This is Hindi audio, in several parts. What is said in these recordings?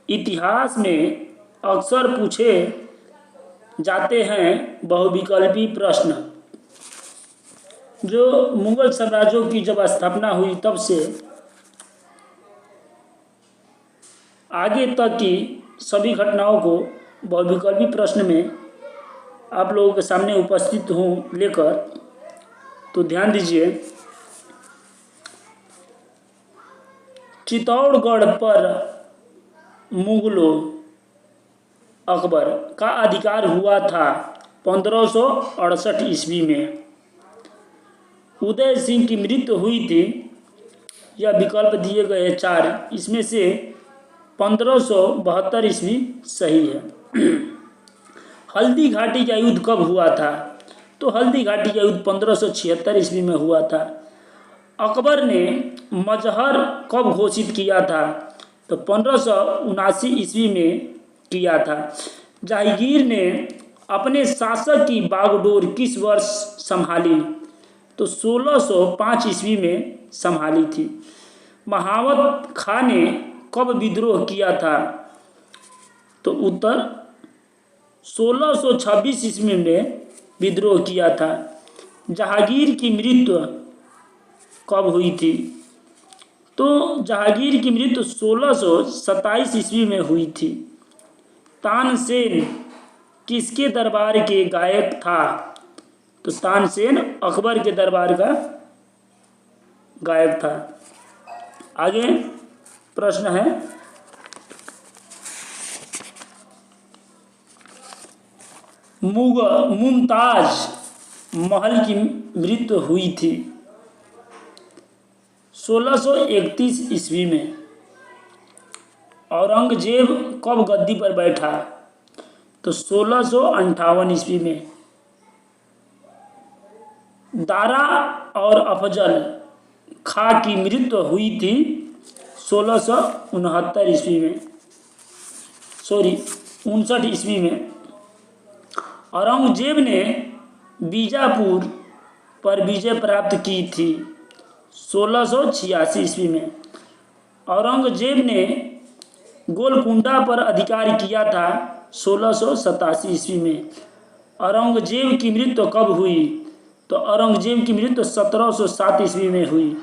इतिहास में अक्सर पूछे जाते हैं बहुविकल्पी प्रश्न। जो मुगल साम्राज्यों की जब स्थापना हुई तब से आगे तक की सभी घटनाओं को बहुविकल्पी प्रश्न में आप लोगों के सामने उपस्थित हूँ लेकर। तो ध्यान दीजिए, चित्तौड़गढ़ पर मुगलों अकबर का अधिकार हुआ था 1568 ईस्वी में। उदय सिंह की मृत्यु हुई थी। यह विकल्प दिए गए हैं 4, इसमें से 1572 ईस्वी सही है। हल्दी घाटी का युद्ध कब हुआ था? तो हल्दी घाटी का युद्ध 1576 ईस्वी में हुआ था। अकबर ने मजहर कब घोषित किया था? तो 1579 ईस्वी में किया था। जहांगीर ने अपने शासक की बागडोर किस वर्ष संभाली? तो 1605 ईस्वी में संभाली थी। महावत खां ने कब विद्रोह किया था? तो उत्तर 1626 ईस्वी में विद्रोह किया था। जहांगीर की मृत्यु कब हुई थी? तो जहांगीर की मृत्यु 1627 ईस्वी में हुई थी। तानसेन किसके दरबार के गायक था? तो तानसेन अकबर के दरबार का गायक था। आगे प्रश्न है, मुमताज महल की मृत्यु हुई थी 1631 ईस्वी में। औरंगजेब कब गद्दी पर बैठा? तो 1658 ईस्वी में। दारा और अफजल खां की मृत्यु हुई थी 1669 ईस्वी में, 59 ईस्वी में। औरंगजेब ने बीजापुर पर विजय प्राप्त की थी 1686 ईस्वी में। औरंगजेब ने गोलकुंडा पर अधिकार किया था 1687 ईस्वी में। औरंगजेब की मृत्यु कब हुई? तो औरंगजेब की मृत्यु 1707 ईस्वी में हुई।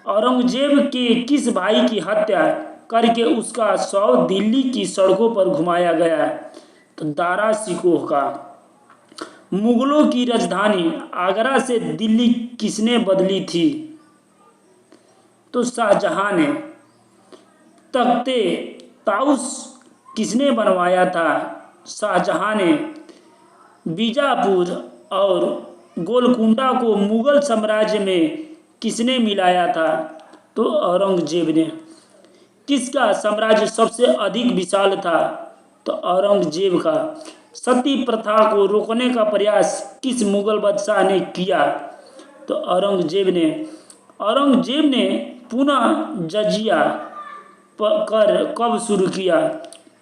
औरंगजेब के किस भाई की हत्या करके उसका शव दिल्ली की सड़कों पर घुमाया गया? तो दारा शिकोह का। मुगलों की राजधानी आगरा से दिल्ली किसने बदली थी? तो शाहजहां ने। तख्ते ताउस किसने बनवाया था? शाहजहां ने। बीजापुर और गोलकुंडा को मुगल साम्राज्य में किसने मिलाया था? तो औरंगजेब ने। किसका साम्राज्य सबसे अधिक विशाल था? तो औरंगजेब का। सती प्रथा को रोकने का प्रयास किस मुगल बादशाह ने किया? तो औरंगजेब ने। औरंगजेब ने पुनः जजिया कर कब शुरू किया?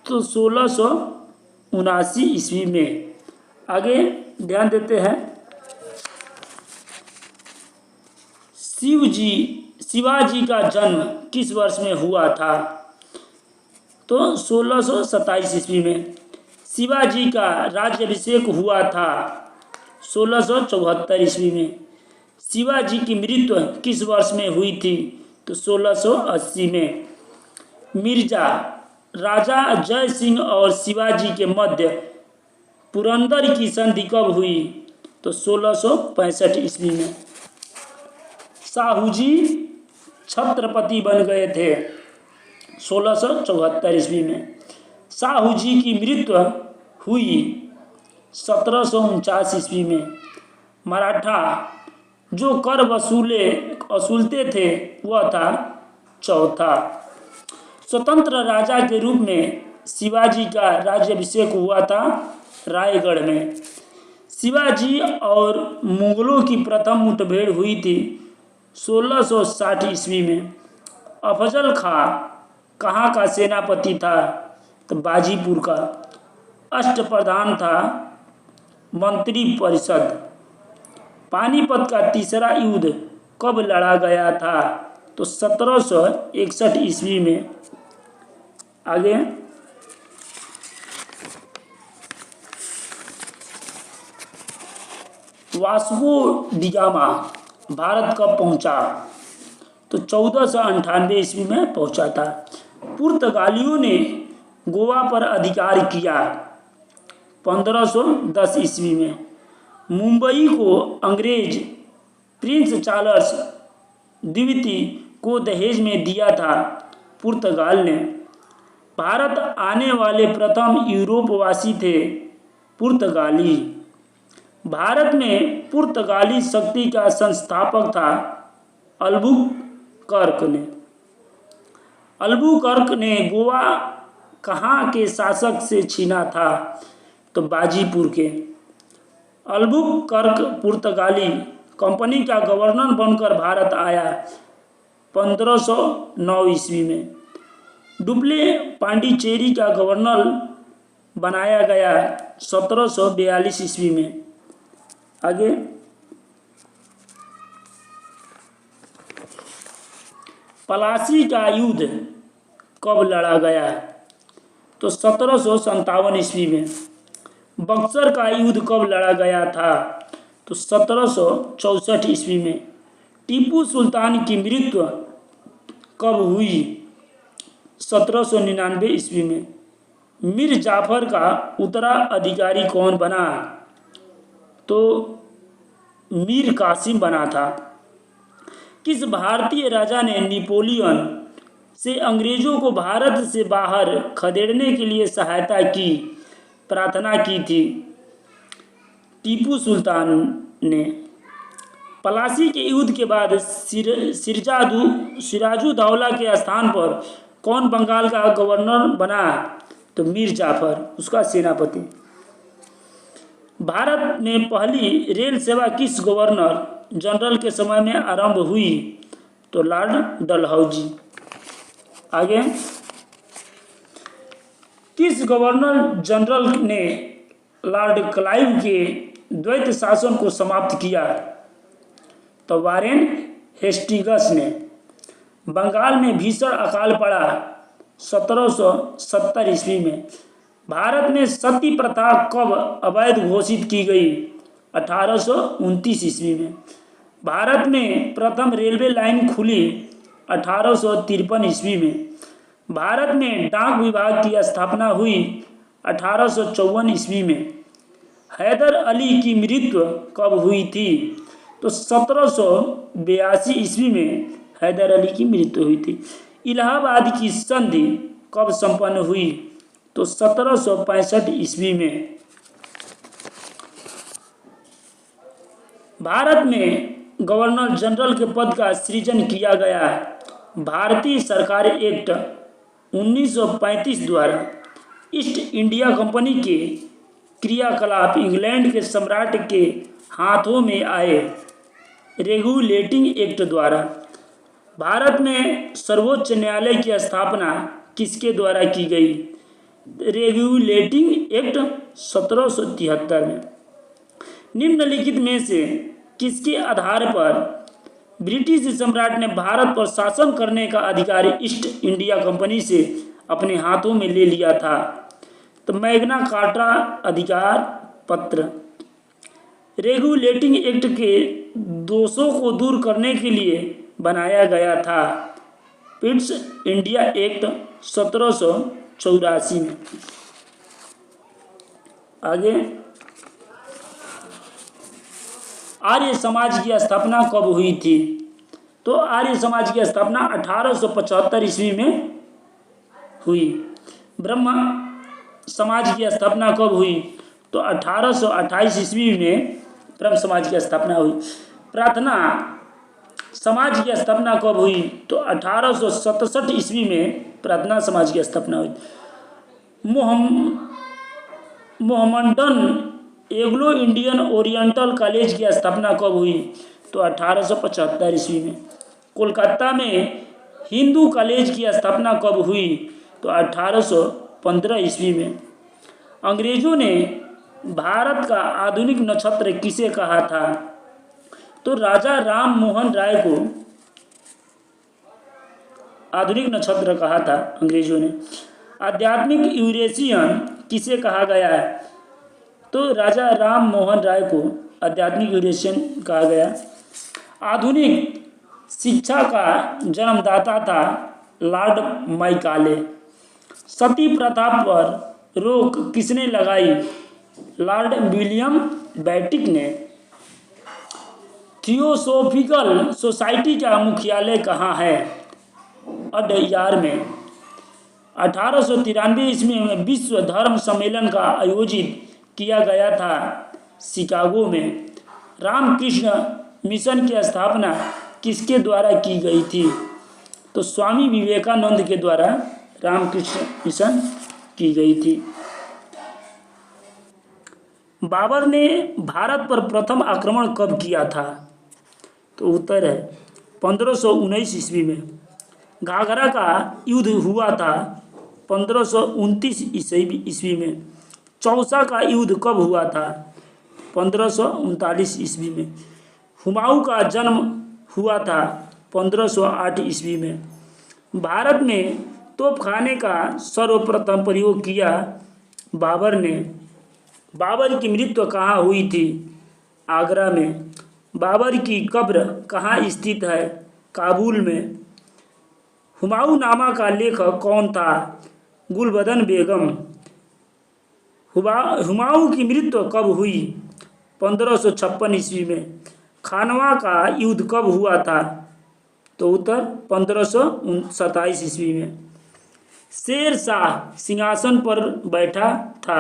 तो 1679 ईस्वी में। आगे ध्यान देते हैं, शिवाजी का जन्म किस वर्ष में हुआ था? तो 1627 ईस्वी में। शिवाजी का राज्याभिषेक हुआ था 1674 ईस्वी में। शिवाजी की मृत्यु किस वर्ष में हुई थी? तो 1680 में। मिर्जा राजा जय सिंह और शिवाजी के मध्य पुरंदर की संधि कब हुई? तो 1665 ईस्वी में। शाहूजी छत्रपति बन गए थे 1674 ईस्वी में। शाहूजी की मृत्यु हुई 1749 ईस्वी में। मराठा जो कर वसूलते थे वह था चौथा। स्वतंत्र राजा के रूप में शिवाजी का राज्याभिषेक हुआ था रायगढ़ में। शिवाजी और मुगलों की प्रथम मुठभेड़ हुई थी 1660 ईस्वी में। अफजल खां कहाँ का सेनापति था? तो बाजीपुर का। अष्टप्रधान था मंत्री परिषद। पानीपत का तीसरा युद्ध कब लड़ा गया था? तो 1761 ईस्वी में। आगे वास्को डी गामा भारत कब पहुंचा? तो 1498 ईस्वी में पहुंचा था। पुर्तगालियों ने गोवा पर अधिकार किया 1510 ईस्वी में। मुंबई को अंग्रेज प्रिंस चार्ल्स द्वितीय को दहेज में दिया था पुर्तगाल ने। भारत आने वाले प्रथम यूरोपवासी थे पुर्तगाली। भारत में पुर्तगाली शक्ति का संस्थापक था अल्बुकर्क ने। अल्बुकर्क ने गोवा कहाँ के शासक से छीना था? तो बाजीपुर के। अल्बुकर्क पुर्तगाली कंपनी का गवर्नर बनकर भारत आया 1509 ईस्वी में। डुप्ले पांडिचेरी का गवर्नर बनाया गया 1742 ईस्वी में। आगे पलासी का युद्ध कब लड़ा गया? तो 1757 ईस्वी में। बक्सर का युद्ध कब लड़ा गया था? तो 1764 ईस्वी में। टीपू सुल्तान की मृत्यु कब हुई? 1799 ईस्वी में। मीर जाफर का उत्तराधिकारी कौन बना? तो मीर कासिम बना था। किस भारतीय राजा ने नेपोलियन से अंग्रेजों को भारत से बाहर खदेड़ने के लिए सहायता की प्रार्थना की थी? टीपू सुल्तान ने। पलासी के युद्ध के बाद सिराजुद्दौला के स्थान पर कौन बंगाल का गवर्नर बना? तो मीर जाफर, उसका सेनापति। भारत में पहली रेल सेवा किस गवर्नर जनरल के समय में आरंभ हुई? तो लॉर्ड डलहौजी। आगे किस गवर्नर जनरल ने लॉर्ड क्लाइव के द्वैत शासन को समाप्त किया? तो वारेन हेस्टिंग्स ने। बंगाल में भीषण अकाल पड़ा 1770 ईस्वी में। भारत में सती प्रथा कब अवैध घोषित की गई? 1829 ईस्वी में। भारत में प्रथम रेलवे लाइन खुली 1853 ईस्वी में। भारत में डाक विभाग की स्थापना हुई 1854 ईस्वी में। हैदर अली की मृत्यु कब हुई थी? तो 1782 ईस्वी में हैदर अली की मृत्यु हुई थी। इलाहाबाद की संधि कब संपन्न हुई? तो 1765 ईस्वी में। भारत में गवर्नर जनरल के पद का सृजन किया गया भारतीय सरकार एक्ट 1935 द्वारा। ईस्ट इंडिया कंपनी के क्रियाकलाप इंग्लैंड के सम्राट के हाथों में आए रेगुलेटिंग एक्ट द्वारा। भारत में सर्वोच्च न्यायालय की स्थापना किसके द्वारा की गई? रेगुलेटिंग एक्ट 1773 में। निम्नलिखित में से किसके आधार पर ब्रिटिश सम्राट ने भारत पर शासन करने का अधिकार ईस्ट इंडिया कंपनी से अपने हाथों में ले लिया था? तो मैग्ना कार्टा अधिकार पत्र। रेगुलेटिंग एक्ट के दोषों को दूर करने के लिए बनाया गया था पिट्स इंडिया एक्ट 1784 में। आगे आर्य समाज की स्थापना कब हुई थी? तो आर्य समाज की स्थापना 1875 ईस्वी में हुई। ब्रह्म समाज की स्थापना कब हुई? तो 1828 ईस्वी में ब्रह्म समाज की स्थापना हुई। प्रार्थना समाज की स्थापना कब हुई? तो 1867 ईस्वी में प्रार्थना समाज की स्थापना हुई। Mohammedan Anglo Indian oriental college की स्थापना कब हुई? तो 1875 ईस्वी में। कोलकाता में हिंदू कॉलेज की स्थापना कब हुई? तो 1815 ईस्वी में। अंग्रेजों ने भारत का आधुनिक नक्षत्र किसे कहा था? तो राजा राम मोहन राय को आधुनिक नक्षत्र कहा था अंग्रेजों ने। आध्यात्मिक यूरेशियन किसे कहा गया है? तो राजा राम मोहन राय को आध्यात्मिक यूरेशियन कहा गया। आधुनिक शिक्षा का जन्मदाता था लॉर्ड मैकाले। सती प्रथा पर रोक किसने लगाई? लॉर्ड विलियम बेटिक ने। थियोसोफिकल सोसाइटी का मुख्यालय कहाँ है? अडयार में। 1893 ईस्वी में विश्व धर्म सम्मेलन का आयोजित किया गया था शिकागो में। रामकृष्ण मिशन की स्थापना किसके द्वारा की गई थी? तो स्वामी विवेकानंद के द्वारा रामकृष्ण मिशन की गई थी। बाबर ने भारत पर प्रथम आक्रमण कब किया था? तो उत्तर है 1519 ईस्वी में। घाघरा का युद्ध हुआ था 1529 ईस्वी में। चौसा का युद्ध कब हुआ था? 1539 ईस्वी में। हुमायूं का जन्म हुआ था 1508 ईस्वी में। भारत में तोपखाने का सर्वप्रथम प्रयोग किया बाबर ने। बाबर की मृत्यु कहाँ हुई थी? आगरा में। बाबर की कब्र कहाँ स्थित है? काबुल में। हुमायूंनामा का लेखक कौन था? गुलबदन बेगम। हुमायूं की मृत्यु कब हुई? 1556 ईस्वी में। खानवा का युद्ध कब हुआ था? तो उत्तर 1527 ईस्वी में। शेर शाह सिंहासन पर बैठा था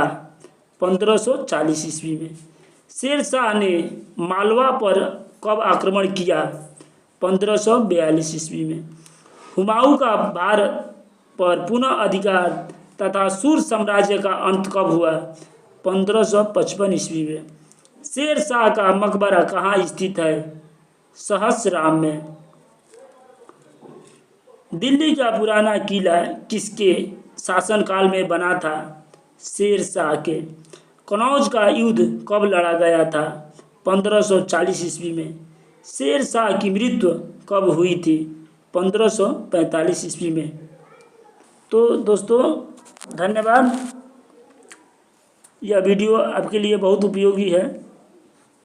1540 ईस्वी में। शेर शाह ने मालवा पर कब आक्रमण किया? 1542 ईस्वी में। हुमायूं का भारत पर पुनः अधिकार तथा सुर साम्राज्य का अंत कब हुआ? 1555 ईस्वी में। शेर शाह का मकबरा कहाँ स्थित है? सहस्राम में। दिल्ली का पुराना किला किसके शासनकाल में बना था? शेर शाह के। कनौज का युद्ध कब लड़ा गया था? 1540 ईस्वी में। शेर शाह की मृत्यु कब हुई थी? 1545 ईस्वी में। तो दोस्तों धन्यवाद। यह वीडियो आपके लिए बहुत उपयोगी है।